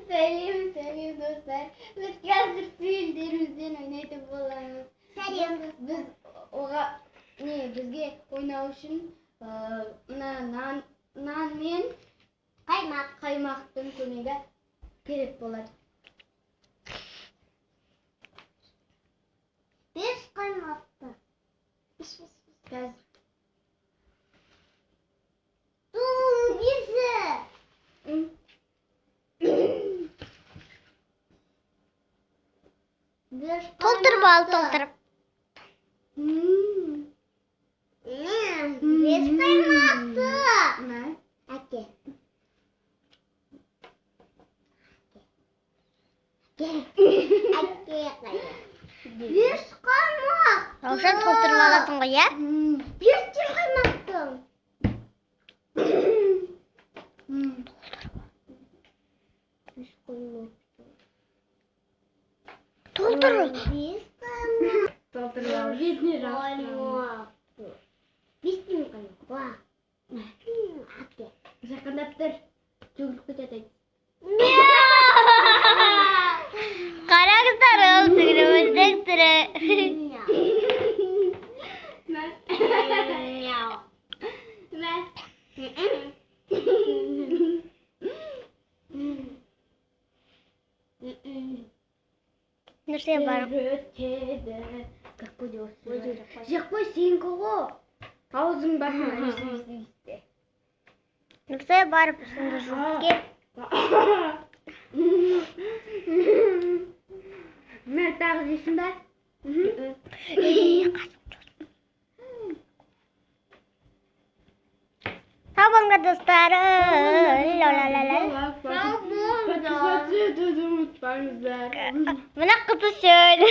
Söyleyeyim dostlar. Biz hazır filmlerimizden oynayıp bolamız. Biz oğa ne bizge oynaw üçün nan men qaymaktın kömegi gerek boladi. Biz qaymaktı. Biz. Толтырып ал, толтырып. Без qaymaktı. Ne? Әке. Без qaymak. Раушан толтырып аласың ғой, я? Без qaymaktың. Толтыр. Без qaymak. Толтырып ал. Бетіне жауып. Без qaymak. Ва. Әке. Жақындап тұр. Жүгіріп кетеді. Қараңыздар, ол сүгіріміздің түрі. Нәрсе бар? Как пойдет? Жақпай сен қоғы. Аузың басына есте. Нәрсе бар бұсында жүзге? Мен тағы дейсің бә? Сау болыңдар достары. Подписаться етуді ұмытпаңыздар. Мына қызы шөл.